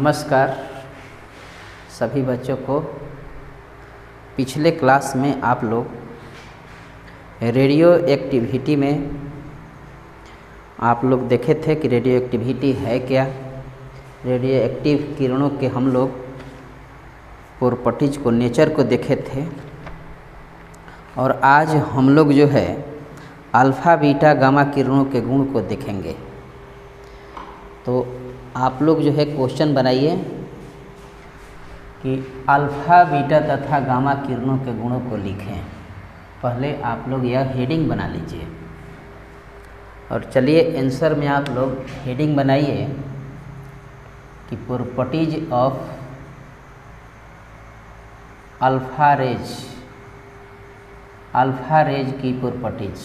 नमस्कार सभी बच्चों को। पिछले क्लास में आप लोग रेडियो एक्टिविटी में आप लोग देखे थे कि रेडियो एक्टिविटी है क्या। रेडियो एक्टिव किरणों के हम लोग प्रॉपर्टीज को, नेचर को देखे थे। और आज हम लोग जो है अल्फ़ा बीटा गामा किरणों के गुण को देखेंगे। तो आप लोग जो है क्वेश्चन बनाइए कि अल्फ़ा बीटा तथा गामा किरणों के गुणों को लिखें। पहले आप लोग यह हेडिंग बना लीजिए और चलिए आंसर में आप लोग हेडिंग बनाइए कि प्रॉपर्टीज ऑफ अल्फ़ा रेज की प्रॉपर्टीज।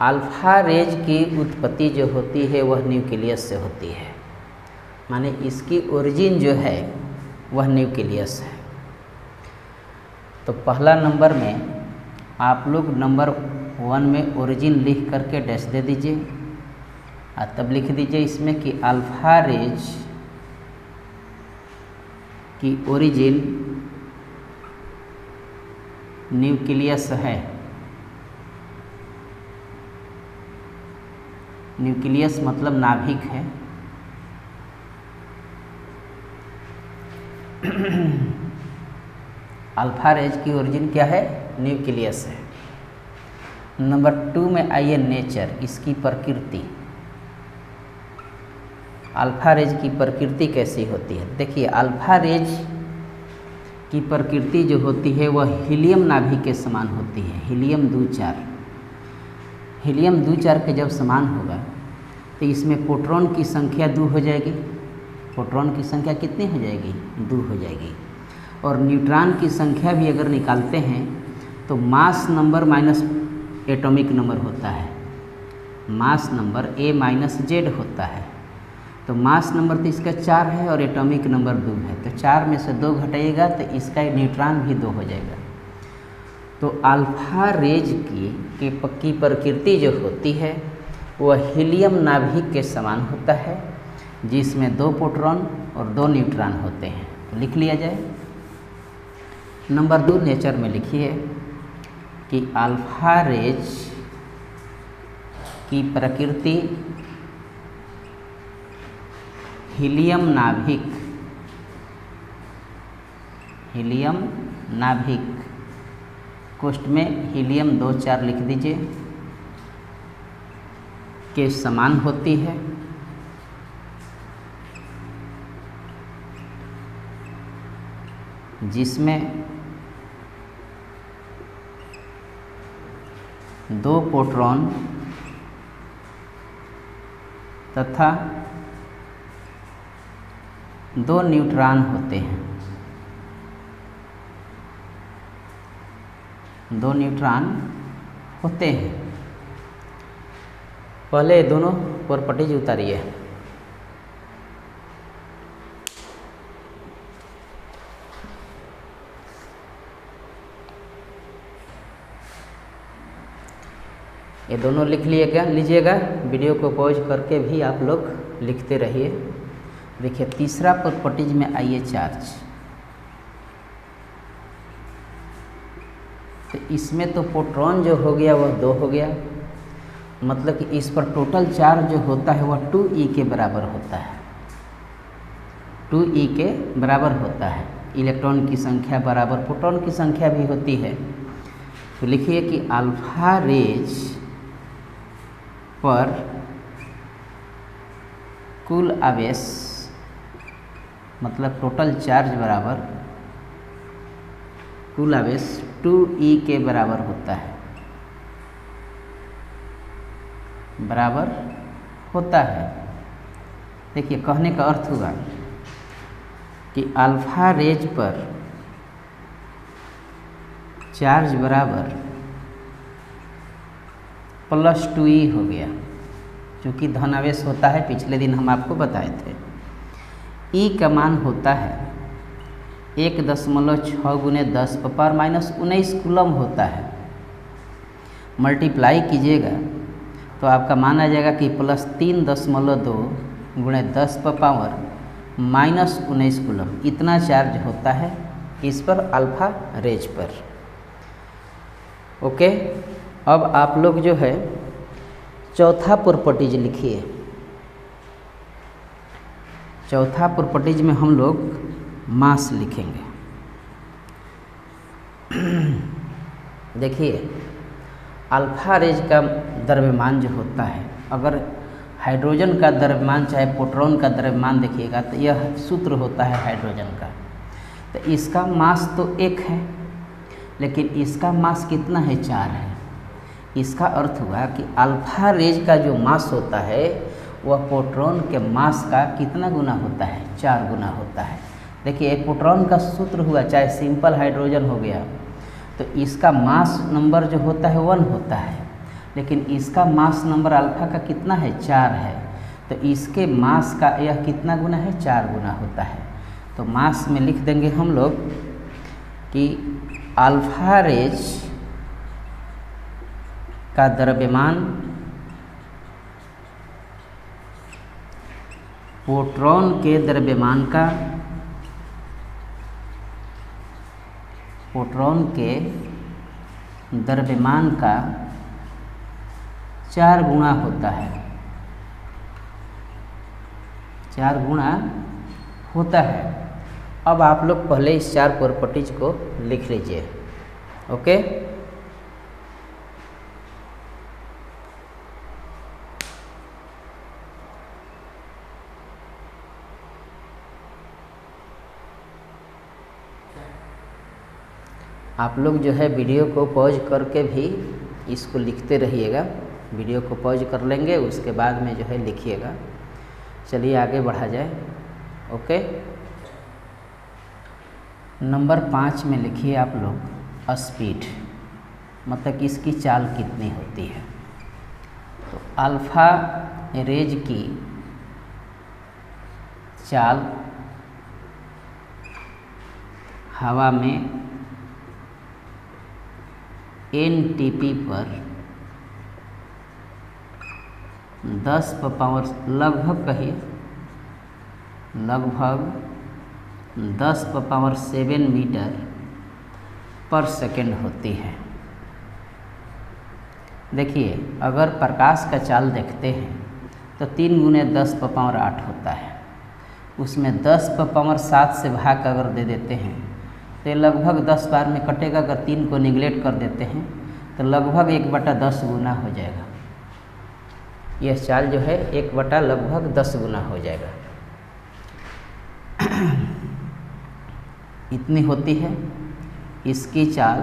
अल्फ़ा रेज की उत्पत्ति जो होती है वह न्यूक्लियस से होती है, माने इसकी ओरिजिन जो है वह न्यूक्लियस है। तो पहला नंबर में आप लोग नंबर 1 में ओरिजिन लिख करके डैश दे दीजिए और तब लिख दीजिए इसमें कि अल्फ़ा रेज की ओरिजिन न्यूक्लियस है। न्यूक्लियस मतलब नाभिक है। अल्फ़ा रेज की ओरिजिन क्या है? न्यूक्लियस है। नंबर 2 में आइए नेचर, इसकी प्रकृति। अल्फ़ा रेज की प्रकृति कैसी होती है? देखिए अल्फ़ा रेज की प्रकृति जो होती है वह हीलियम नाभिक के समान होती है। हीलियम 2-4 के जब समान होगा तो इसमें प्रोटॉन की संख्या 2 हो जाएगी। प्रोटॉन की संख्या कितनी हो जाएगी? 2 हो जाएगी। और न्यूट्रॉन की संख्या भी अगर निकालते हैं तो mass number minus atomic number होता है। Mass number A minus Z होता है। तो मास नंबर तो इसका 4 है और एटॉमिक नंबर 2 है। तो 4 में से 2 घटाइएगा तो इसका न्यूट्रॉन भी 2 हो जाएगा। तो अल्फ़ा रेज की प्रकृति जो होती है वह हीलियम नाभिक के समान होता है, जिसमें 2 प्रोटॉन और 2 न्यूट्रॉन होते हैं। तो लिख लिया जाए। नंबर 2 नेचर में लिखिए कि अल्फ़ा रेज की प्रकृति हीलियम नाभिक कोष्ठ में हीलियम 2-4 लिख दीजिए के समान होती है। जिसमें 2 प्रोटॉन तथा 2 न्यूट्रॉन होते हैं। 2 न्यूट्रॉन होते हैं। पहले दोनों प्रॉपर्टीज उतारिए। ये दोनों लिख लीजिएगा। वीडियो को पॉज करके भी आप लोग लिखते रहिए। देखिए तीसरा प्रॉपर्टीज में आइए चार्ज। तो इसमें तो प्रोटॉन जो हो गया वह 2 हो गया, मतलब कि इस पर टोटल चार्ज जो होता है वह 2e के बराबर होता है। 2e के बराबर होता है। इलेक्ट्रॉन की संख्या बराबर प्रोटॉन की संख्या भी होती है। तो लिखिए कि अल्फ़ा रेज पर कुल आवेश मतलब टोटल चार्ज बराबर कुल आवेश 2e के बराबर होता है। देखिए कहने का अर्थ हुआ कि अल्फ़ा रेज पर चार्ज बराबर +2e हो गया, क्योंकि धनावेश होता है। पिछले दिन हम आपको बताए थे। e का मान होता है 1.6 × 10⁻⁻19 कूलम होता है। मल्टीप्लाई कीजिएगा तो आपका मान आ जाएगा कि +3.2 गुणे 10 पर पावर -19 कूलम इतना चार्ज होता है इस पर अल्फा रेज पर। ओके, अब आप लोग जो है चौथा प्रॉपर्टीज लिखिए। चौथा प्रॉपर्टीज में हम लोग मास लिखेंगे। देखिए, अल्फा रेज का द्रव्यमान जो होता है, अगर हाइड्रोजन का द्रव्यमान चाहे प्रोटॉन का द्रव्यमान देखिएगा तो यह सूत्र होता है हाइड्रोजन का। तो इसका मास तो 1 है, लेकिन इसका मास कितना है? 4 है। इसका अर्थ हुआ कि अल्फा रेज का जो मास होता है वह प्रोटॉन के मास का कितना गुना होता है? 4 गुना होता है। देखिए, एक प्रोटॉन का सूत्र हुआ, चाहे सिंपल हाइड्रोजन हो गया, तो इसका मास नंबर जो होता है 1 होता है, लेकिन इसका मास नंबर अल्फा का कितना है? 4 है। तो इसके मास का यह कितना गुना है? 4 गुना होता है। तो मास में लिख देंगे हम लोग कि अल्फा रेज का द्रव्यमान प्रोटॉन के द्रव्यमान का 4 गुना होता है। 4 गुना होता है। अब आप लोग पहले इस 4 प्रॉपर्टीज को लिख लीजिए। ओके, आप लोग जो है वीडियो को पॉज करके भी इसको लिखते रहिएगा। वीडियो को पॉज कर लेंगे, उसके बाद में जो है लिखिएगा। चलिए आगे बढ़ा जाए। ओके, नंबर 5 में लिखिए आप लोग स्पीड, मतलब कि इसकी चाल कितनी होती है। तो अल्फा रेज की चाल हवा में NTP पर 10 पर पावर लगभग कहिए लगभग 10 पर पावर 7 मीटर पर सेकेंड होती है। देखिए, अगर प्रकाश का चाल देखते हैं तो 3 गुने 10 पर पावर 8 होता है। उसमें 10 पर पावर 7 से भाग अगर दे देते हैं तो लगभग 10 बार में कटेगा। अगर 3 को निगलेक्ट कर देते हैं तो लगभग 1/10 गुना हो जाएगा। यह चाल जो है 1/ लगभग 10 गुना हो जाएगा। इतनी होती है इसकी चाल।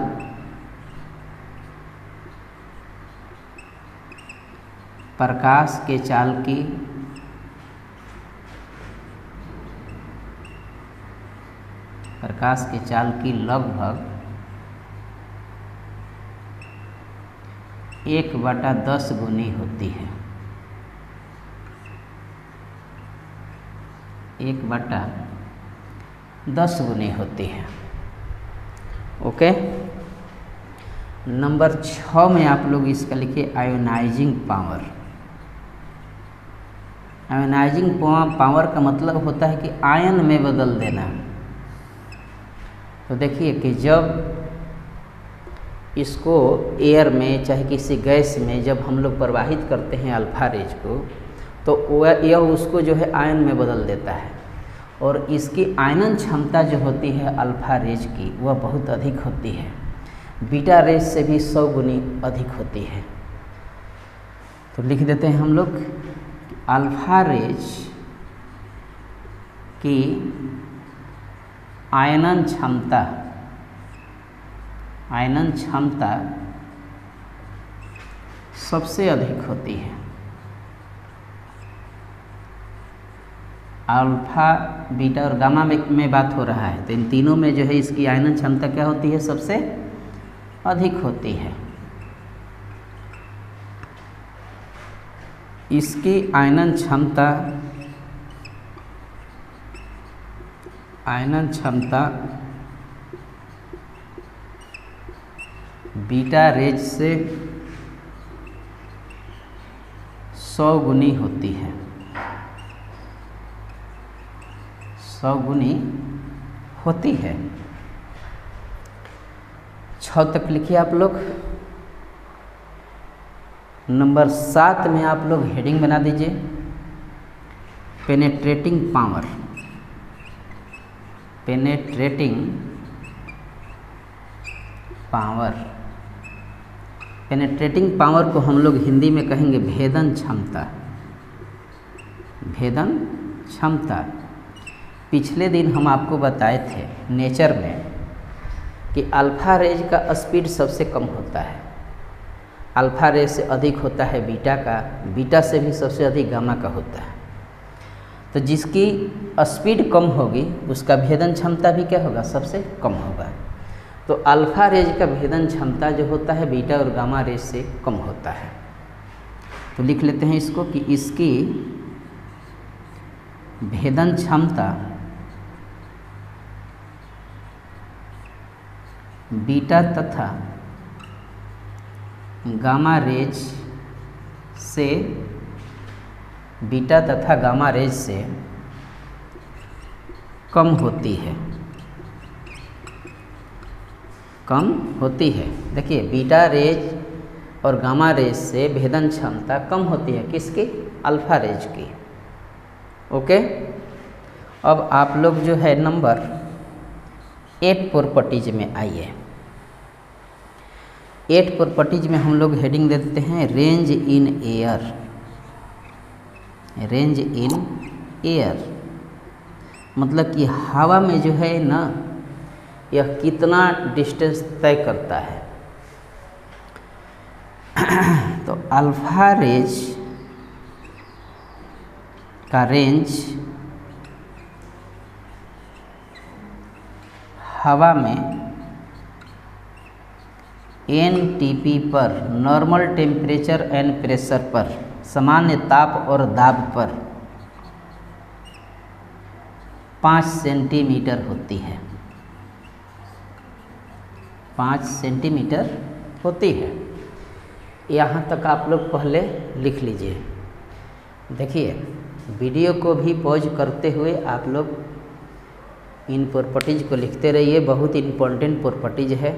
प्रकाश के चाल की लगभग 1/10 गुनी होती है। 1/10 गुनी होती है। ओके, नंबर 6 में आप लोग इसका लिखिए आयोनाइजिंग पावर। आयोनाइजिंग पावर का मतलब होता है कि आयन में बदल देना। तो देखिए कि जब इसको एयर में चाहे किसी गैस में जब हम लोग प्रवाहित करते हैं अल्फा रेज को, तो यह उसको जो है आयन में बदल देता है। और इसकी आयनन क्षमता जो होती है अल्फा रेज की वह बहुत अधिक होती है। बीटा रेज से भी 100 गुनी अधिक होती है। तो लिख देते हैं हम लोग अल्फा रेज की आयनन क्षमता सबसे अधिक होती है। अल्फा, बीटा और गामा में बात हो रहा है, तो इन तीनों में जो है इसकी आयनन क्षमता क्या होती है? सबसे अधिक होती है। इसकी आयनन क्षमता बीटा रेज से 100 गुनी होती है, 100 गुनी होती है। 6 तक लिखिए आप लोग। नंबर 7 में आप लोग हेडिंग बना दीजिए penetrating power. Penetrating power, penetrating power को हम लोग हिंदी में कहेंगे भेदन क्षमता। भेदन क्षमता। पिछले दिन हम आपको बताए थे नेचर में कि अल्फ़ा रेज का स्पीड सबसे कम होता है, अल्फ़ा रेज से अधिक होता है बीटा का, बीटा से भी सबसे अधिक गामा का होता है। तो जिसकी स्पीड कम होगी उसका भेदन क्षमता भी क्या होगा, सबसे कम होगा। तो अल्फ़ा रेज का भेदन क्षमता जो होता है बीटा और गामा रेज से कम होता है। तो लिख लेते हैं इसको कि इसकी भेदन क्षमता बीटा तथा गामा रेज से, बीटा तथा गामा रेज से कम होती है, कम होती है। देखिए बीटा रेज और गामा रेज से भेदन क्षमता कम होती है, किसकी, अल्फ़ा रेज की। ओके। अब आप लोग जो है नंबर 8 प्रॉपर्टीज में आइए। 8 प्रॉपर्टीज में हम लोग हेडिंग दे देते हैं range in air. Range in air मतलब कि हवा में जो है ना यह कितना डिस्टेंस तय करता है। तो अल्फ़ा रेज का रेंज हवा में NTP पर, नॉर्मल टेम्परेचर एंड प्रेशर पर, सामान्य ताप और दाब पर 5 सेंटीमीटर होती है, 5 सेंटीमीटर होती है। यहाँ तक आप लोग पहले लिख लीजिए। देखिए वीडियो को भी पॉज करते हुए आप लोग इन प्रॉपर्टीज को लिखते रहिए, बहुत इम्पोर्टेंट प्रॉपर्टीज है।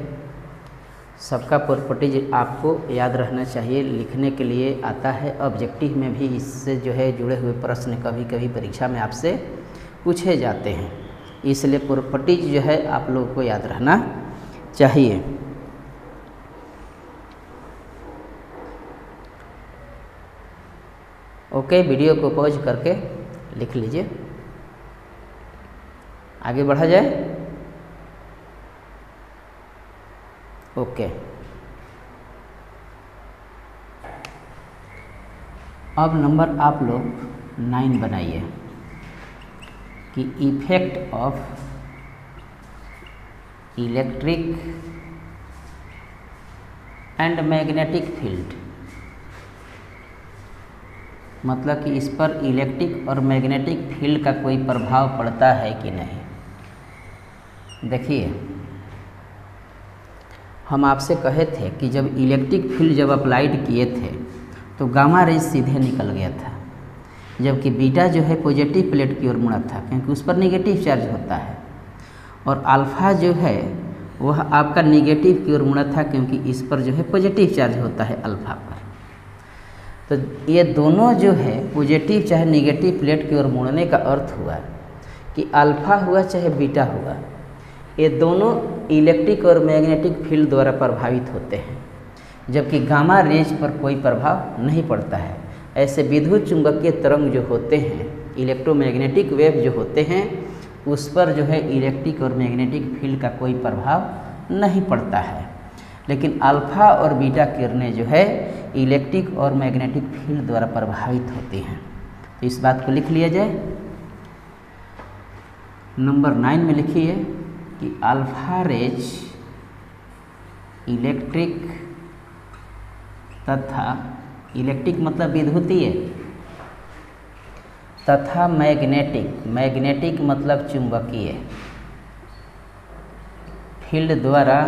सबका प्रॉपर्टीज आपको याद रहना चाहिए, लिखने के लिए आता है। ऑब्जेक्टिव में भी इससे जो है जुड़े हुए प्रश्न कभी कभी परीक्षा में आपसे पूछे जाते हैं, इसलिए प्रॉपर्टीज जो है आप लोगों को याद रहना चाहिए। ओके, वीडियो को पॉज करके लिख लीजिए। आगे बढ़ा जाए। ओके। अब नंबर आप लोग 9 बनाइए कि effect of electric and magnetic field, मतलब कि इस पर इलेक्ट्रिक और मैग्नेटिक फील्ड का कोई प्रभाव पड़ता है कि नहीं। देखिए हम आपसे कहे थे कि जब इलेक्ट्रिक फील्ड जब अप्लाइड किए थे तो गामा रेज सीधे निकल गया था, जबकि बीटा जो है पॉजिटिव प्लेट की ओर मुड़ा था क्योंकि उस पर नेगेटिव चार्ज होता है, और अल्फ़ा जो है वह आपका नेगेटिव की ओर मुड़ा था क्योंकि इस पर जो है पॉजिटिव चार्ज होता है अल्फ़ा पर। तो ये दोनों जो है पॉजिटिव चाहे नेगेटिव प्लेट की ओर मुड़ने का अर्थ हुआ कि अल्फ़ा हुआ चाहे बीटा हुआ, ये दोनों इलेक्ट्रिक और मैग्नेटिक फील्ड द्वारा प्रभावित होते हैं, जबकि गामा रेज पर कोई प्रभाव नहीं पड़ता है। ऐसे विद्युत चुंबकीय तरंग जो होते हैं, इलेक्ट्रोमैग्नेटिक वेव जो होते हैं, उस पर जो है इलेक्ट्रिक और मैग्नेटिक फील्ड का कोई प्रभाव नहीं पड़ता है। लेकिन अल्फ़ा और बीटा किरणें जो है इलेक्ट्रिक और मैग्नेटिक फील्ड द्वारा प्रभावित होती हैं। तो इस बात को लिख लिया जाए। नंबर 9 में लिखिए कि अल्फ़ा रेज इलेक्ट्रिक तथा, इलेक्ट्रिक मतलब विद्युतीय, तथा मैग्नेटिक, मैग्नेटिक मतलब चुंबकीय फील्ड द्वारा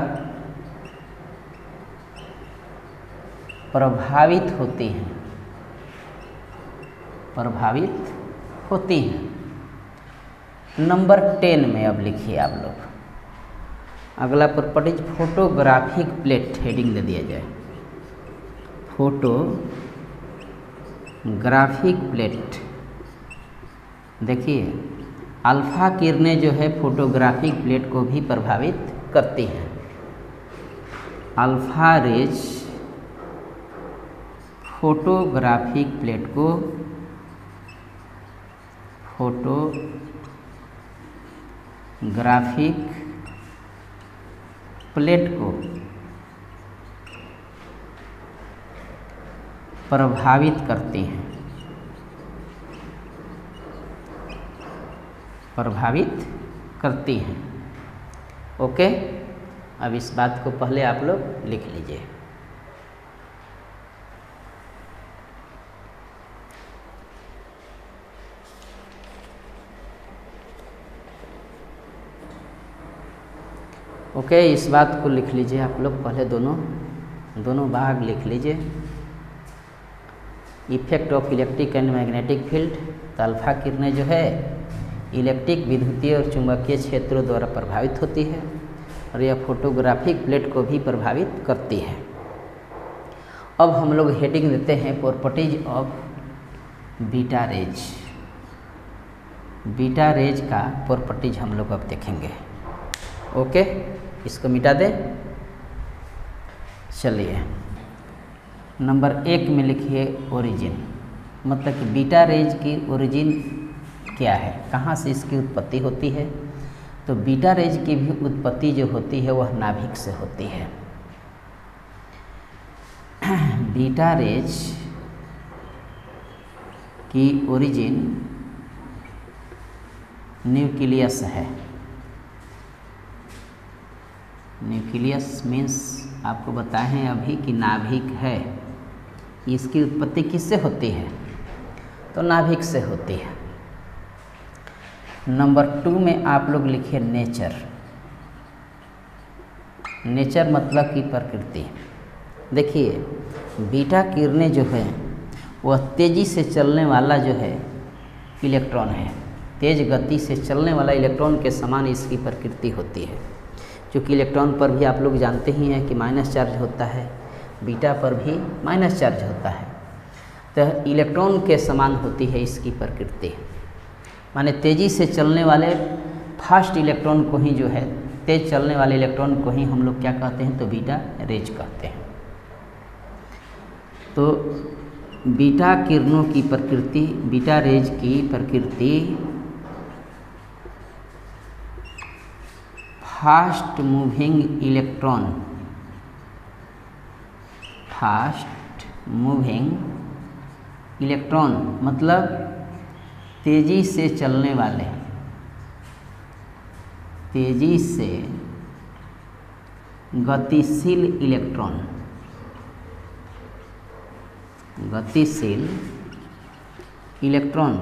प्रभावित होती हैं, प्रभावित होती हैं। नंबर 10 में अब लिखिए आप लोग, अगला प्रॉपर्टीज फोटोग्राफिक प्लेट, हेडिंग दे दिया जाए फोटोग्राफिक प्लेट। देखिए अल्फा किरणें जो है फोटोग्राफिक प्लेट को भी प्रभावित करती हैं। अल्फा रेज फोटोग्राफिक प्लेट को प्रभावित करती हैं, ओके। अब इस बात को पहले आप लोग लिख लीजिए। ओके, इस बात को लिख लीजिए आप लोग पहले, दोनों भाग लिख लीजिए। Effect of electric and magnetic field, तो अल्फा किरणें जो है इलेक्ट्रिक, विद्युतीय और चुंबकीय क्षेत्रों द्वारा प्रभावित होती है और यह फोटोग्राफिक प्लेट को भी प्रभावित करती है। अब हम लोग हेडिंग देते हैं properties of beta raise. Beta raise का प्रॉपर्टीज हम लोग अब देखेंगे, ओके। इसको मिटा दें। चलिए नंबर 1 में लिखिए ओरिजिन, मतलब कि बीटा रेज की ओरिजिन क्या है, कहाँ से इसकी उत्पत्ति होती है। तो बीटा रेज की भी उत्पत्ति जो होती है वह नाभिक से होती है। बीटा रेज की ओरिजिन न्यूक्लियस है। न्यूक्लियस मीन्स आपको बताए हैं अभी कि नाभिक है। इसकी उत्पत्ति किससे होती है, तो नाभिक से होती है। नंबर 2 में आप लोग लिखिए नेचर। नेचर मतलब कि प्रकृति। देखिए बीटा किरणें जो है वह तेज़ी से चलने वाला जो है इलेक्ट्रॉन है। तेज़ गति से चलने वाला इलेक्ट्रॉन के समान इसकी प्रकृति होती है। क्योंकि इलेक्ट्रॉन पर भी आप लोग जानते ही हैं कि माइनस चार्ज होता है, बीटा पर भी माइनस चार्ज होता है। तो इलेक्ट्रॉन के समान होती है इसकी प्रकृति, माने तेज़ी से चलने वाले फास्ट इलेक्ट्रॉन को ही जो है, तेज़ चलने वाले इलेक्ट्रॉन को ही हम लोग क्या कहते हैं, तो बीटा रेज कहते हैं। तो बीटा किरणों की प्रकृति, बीटा रेज की प्रकृति fast moving electron, fast moving electron मतलब तेज़ी से चलने वाले, तेज़ी से गतिशील इलेक्ट्रॉन, गतिशील इलेक्ट्रॉन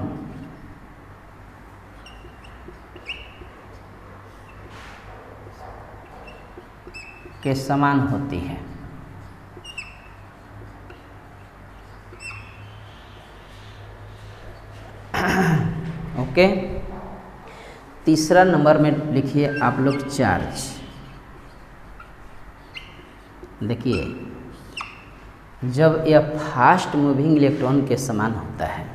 के समान होती है। ओके, तीसरा नंबर में लिखिए आप लोग चार्ज। देखिए जब यह फास्ट मूविंग इलेक्ट्रॉन के समान होता है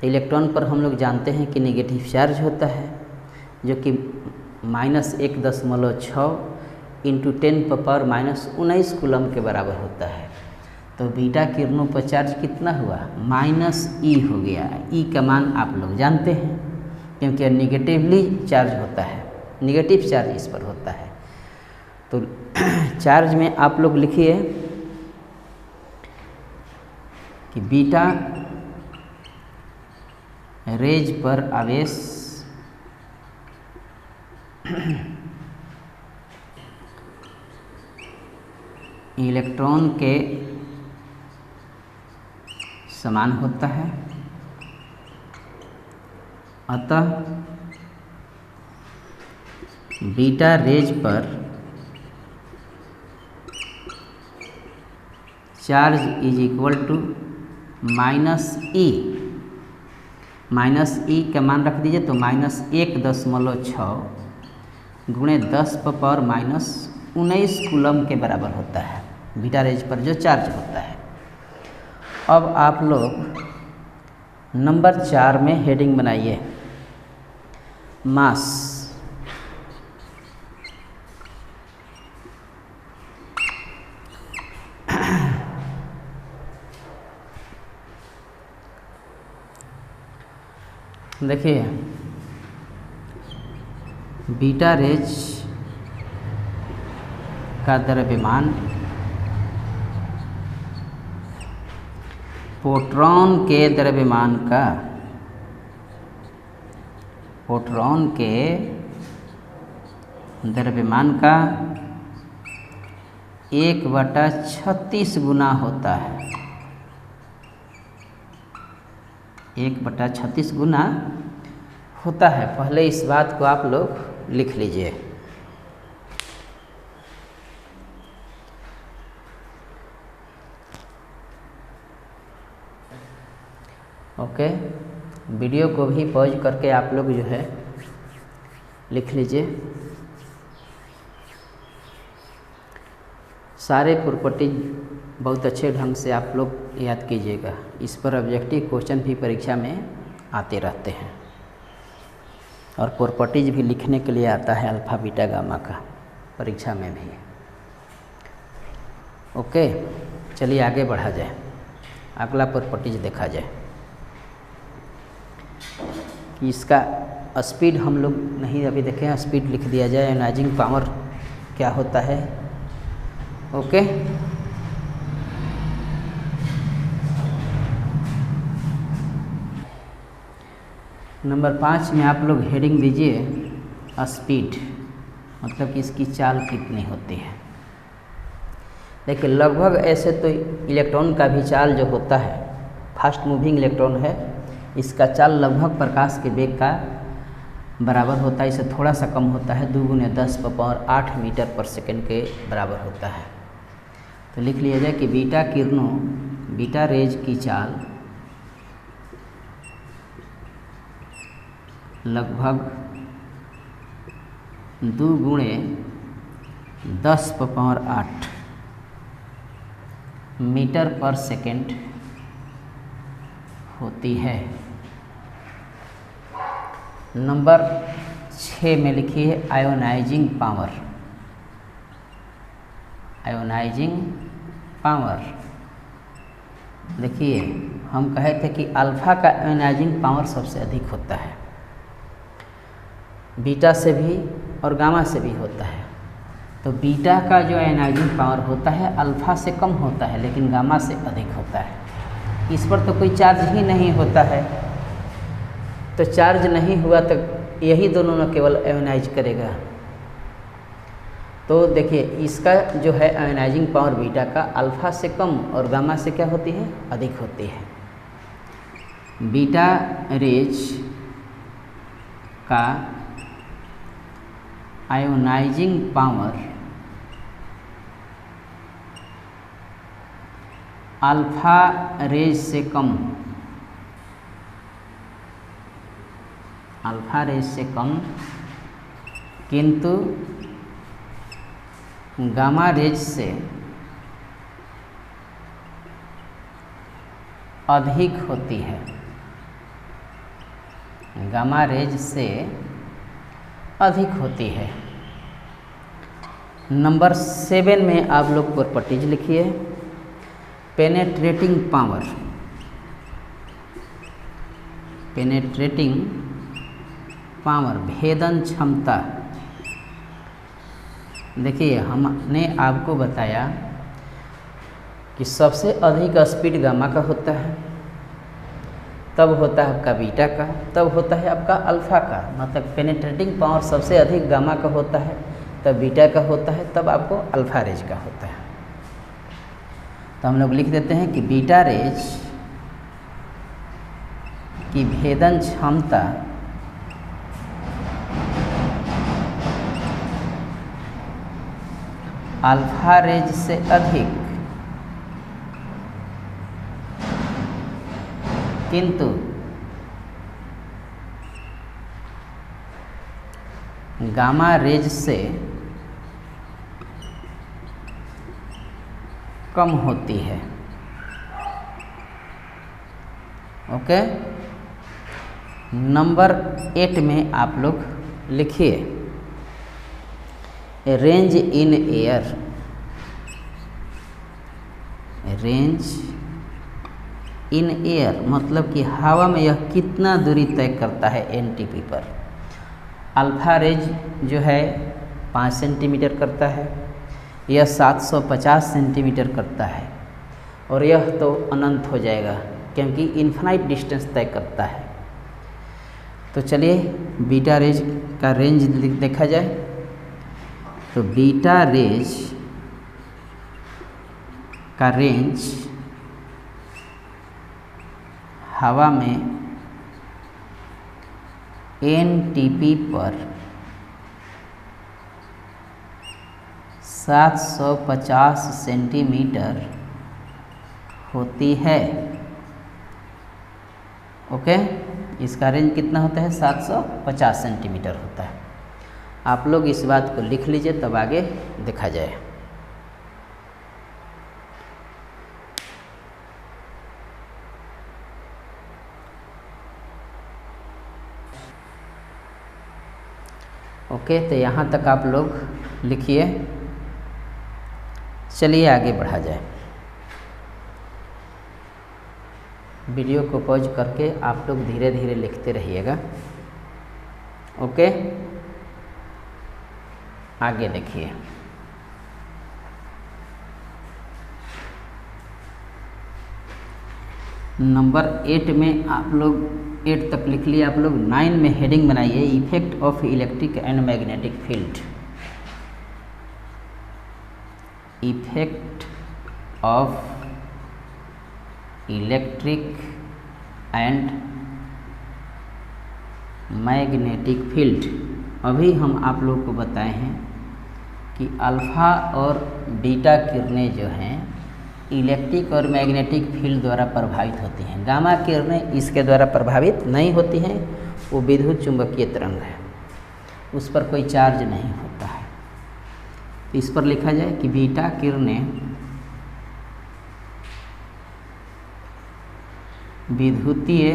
तो इलेक्ट्रॉन पर हम लोग जानते हैं कि नेगेटिव चार्ज होता है, जो कि -1.6 × 10⁻⁻19 कूलम के बराबर होता है। तो बीटा किरणों पर चार्ज कितना हुआ, -e हो गया। ई का मान आप लोग जानते हैं क्योंकि निगेटिवली चार्ज होता है, निगेटिव चार्ज इस पर होता है। तो चार्ज में आप लोग लिखिए कि बीटा रेज पर आवेश इलेक्ट्रॉन के समान होता है, अतः बीटा रेज पर charge is equal to -e -e का मान रख दीजिए तो -1.6 गुणे 10⁻⁻19 कूलम के बराबर होता है बीटा रेज पर जो चार्ज होता है। अब आप लोग नंबर 4 में हेडिंग बनाइए मास। देखिए बीटा रेज का द्रव्यमान प्रोटॉन के द्रव्यमान का 1/36 गुना होता है। 1/36 गुना होता है। पहले इस बात को आप लोग लिख लीजिए। ओके, वीडियो को भी पॉज करके आप लोग जो है लिख लीजिए। सारे प्रॉपर्टीज बहुत अच्छे ढंग से आप लोग याद कीजिएगा। इस पर ऑब्जेक्टिव क्वेश्चन भी परीक्षा में आते रहते हैं और प्रॉपर्टीज भी लिखने के लिए आता है अल्फ़ा बीटा गामा का परीक्षा में भी। ओके, चलिए आगे बढ़ा जाए, अगला प्रॉपर्टीज देखा जाए। इसका स्पीड हम लोग नहीं अभी देखें, स्पीड लिख दिया जाए। आयोनाइजिंग पावर क्या होता है। ओके, नंबर 5 में आप लोग हेडिंग दीजिए स्पीड, मतलब कि इसकी चाल कितनी होती है। देखिए लगभग ऐसे तो इलेक्ट्रॉन का भी चाल जो होता है, फास्ट मूविंग इलेक्ट्रॉन है, इसका चाल लगभग प्रकाश के वेग का बराबर होता है। इससे थोड़ा सा कम होता है, 2 × 10⁸ मीटर पर सेकेंड के बराबर होता है। तो लिख लिया जाए कि बीटा किरणों, बीटा रेज की चाल लगभग 2 × 10⁸ मीटर पर सेकेंड होती है। नंबर 6 में लिखिए आयोनाइजिंग पावर। आयोनाइजिंग पावर देखिए, हम कहे थे कि अल्फ़ा का आयोनाइजिंग पावर सबसे अधिक होता है, बीटा से भी और गामा से भी होता है। तो बीटा का जो आयोनाइजिंग पावर होता है अल्फ़ा से कम होता है, लेकिन गामा से अधिक होता है। इस पर तो कोई चार्ज ही नहीं होता है, तो चार्ज नहीं हुआ तो यही दोनों न केवल आयोनाइज करेगा। तो देखिए इसका जो है आयोनाइजिंग पावर बीटा का अल्फ़ा से कम और गामा से क्या होती है, अधिक होती है। बीटा रेज का आयोनाइजिंग पावर अल्फ़ा रेज से कम, अल्फ़ा रेज से कम, किंतु गामा रेज से अधिक होती है। गामा रेज से अधिक होती है। नंबर 7 में आप लोग प्रॉपर्टीज लिखिए पेनेट्रेटिंग पावर। पेनेट्रेटिंग पावर भेदन क्षमता। देखिए हमने आपको बताया कि सबसे अधिक स्पीड गामा का होता है, तब होता है आपका बीटा का, तब होता है आपका अल्फ़ा का। मतलब पेनेट्रेटिंग पावर सबसे अधिक गामा का होता है, तब बीटा का होता है, तब आपको अल्फ़ा रेज का होता है। तो हम लोग लिख देते हैं कि बीटा रेज की भेदन क्षमता अल्फ़ा रेज से अधिक, किंतु गामा रेज से कम होती है। ओके, नंबर 8 में आप लोग लिखिए range in air. Range in air मतलब कि हवा में यह कितना दूरी तय करता है एनटीपी पर। अल्फा रेंज जो है 5 सेंटीमीटर करता है, यह 750 सेंटीमीटर करता है, और यह तो अनंत हो जाएगा क्योंकि इन्फिनाइट डिस्टेंस तय करता है। तो चलिए बीटा रेज का रेंज देखा जाए। तो बीटा रेज का रेंज हवा में एनटीपी पर 750 सेंटीमीटर होती है। ओके, इसका रेंज कितना होता है? 750 सेंटीमीटर होता है। आप लोग इस बात को लिख लीजिए, तब आगे देखा जाए। ओके, तो यहाँ तक आप लोग लिखिए। चलिए आगे बढ़ा जाए। वीडियो को पॉज करके आप लोग धीरे धीरे लिखते रहिएगा। ओके, आगे देखिए। नंबर 8 में आप लोग 8 तक लिख लिए आप लोग। 9 में हेडिंग बनाइए effect of electric and magnetic field. Effect of electric and magnetic field. अभी हम आप लोग को बताए हैं कि अल्फ़ा और बीटा किरणें जो हैं इलेक्ट्रिक और मैग्नेटिक फील्ड द्वारा प्रभावित होती हैं। गामा किरणें इसके द्वारा प्रभावित नहीं होती हैं, वो विद्युत चुंबकीय तरंग है, उस पर कोई चार्ज नहीं होता है। तो इस पर लिखा जाए कि बीटा किरणें विद्युतीय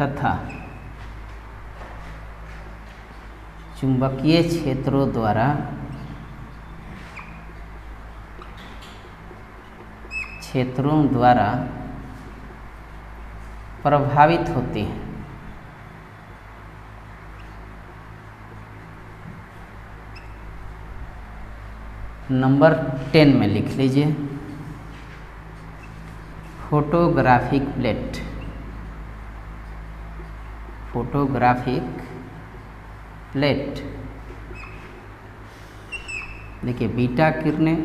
तथा चुंबकीय क्षेत्रों द्वारा प्रभावित होती हैं। नंबर 10 में लिख लीजिए फोटोग्राफिक प्लेट। फोटोग्राफिक प्लेट देखिए, बीटा किरणें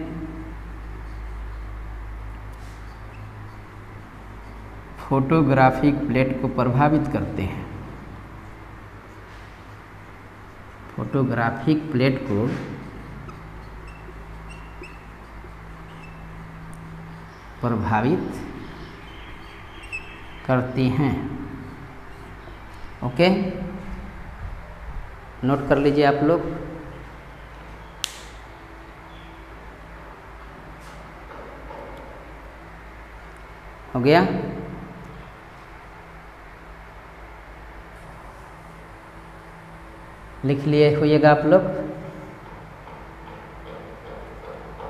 फोटोग्राफिक प्लेट को प्रभावित करते हैं। फोटोग्राफिक प्लेट को प्रभावित करती हैं। ओके, नोट कर लीजिए आप लोग। हो गया? लिख लिए होइएगा आप लोग।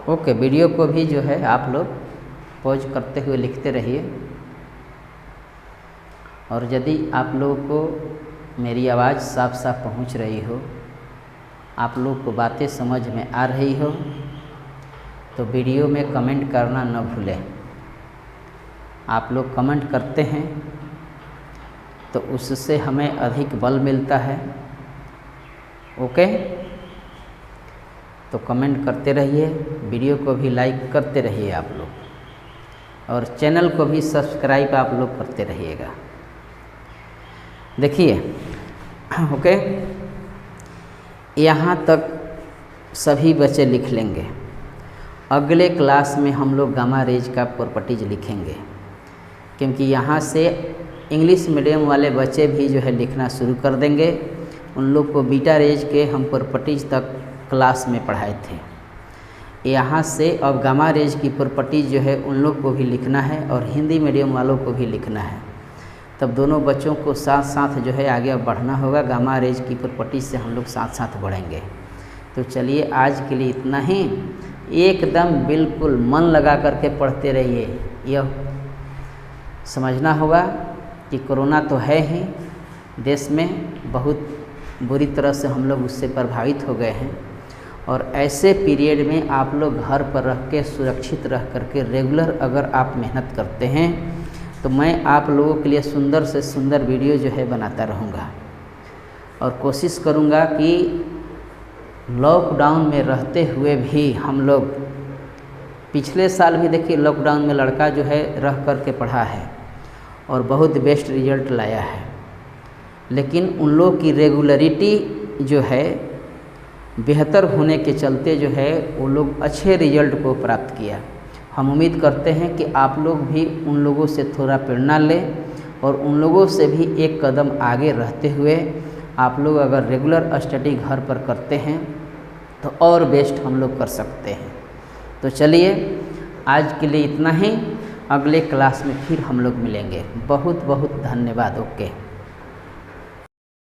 ओके, वीडियो को भी जो है आप लोग पॉज करते हुए लिखते रहिए। और यदि आप लोगों को मेरी आवाज़ साफ साफ पहुंच रही हो, आप लोग को बातें समझ में आ रही हो, तो वीडियो में कमेंट करना न भूलें। आप लोग कमेंट करते हैं तो उससे हमें अधिक बल मिलता है। ओके, तो कमेंट करते रहिए, वीडियो को भी लाइक करते रहिए आप लोग, और चैनल को भी सब्सक्राइब आप लोग करते रहिएगा। देखिए, ओके, यहाँ तक सभी बच्चे लिख लेंगे। अगले क्लास में हम लोग गामा रेज का प्रॉपर्टीज लिखेंगे, क्योंकि यहाँ से इंग्लिश मीडियम वाले बच्चे भी जो है लिखना शुरू कर देंगे। उन लोग को बीटा रेज के हम प्रॉपर्टीज तक क्लास में पढ़ाए थे। यहाँ से अब गामा रेज की प्रॉपर्टीज जो है उन लोग को भी लिखना है और हिंदी मीडियम वालों को भी लिखना है। तब दोनों बच्चों को साथ साथ जो है आगे बढ़ना होगा। गामा रेज की प्रॉपर्टीज से हम लोग साथ साथ बढ़ेंगे। तो चलिए आज के लिए इतना ही। एकदम बिल्कुल मन लगा करके पढ़ते रहिए। यह समझना होगा कि कोरोना तो है ही, देश में बहुत बुरी तरह से हम लोग उससे प्रभावित हो गए हैं और ऐसे पीरियड में आप लोग घर पर रह के सुरक्षित रह करके रेगुलर अगर आप मेहनत करते हैं तो मैं आप लोगों के लिए सुंदर से सुंदर वीडियो जो है बनाता रहूँगा और कोशिश करूँगा कि लॉकडाउन में रहते हुए भी हम लोग, पिछले साल भी देखिए लॉकडाउन में लड़का जो है रह कर के पढ़ा है और बहुत बेस्ट रिजल्ट लाया है। लेकिन उन लोग की रेगुलरिटी जो है बेहतर होने के चलते जो है वो लोग अच्छे रिजल्ट को प्राप्त किया। हम उम्मीद करते हैं कि आप लोग भी उन लोगों से थोड़ा प्रेरणा लें और उन लोगों से भी एक कदम आगे रहते हुए आप लोग अगर रेगुलर स्टडी घर पर करते हैं तो और बेस्ट हम लोग कर सकते हैं। तो चलिए आज के लिए इतना ही। अगले क्लास में फिर हम लोग मिलेंगे। बहुत बहुत धन्यवाद। ओके।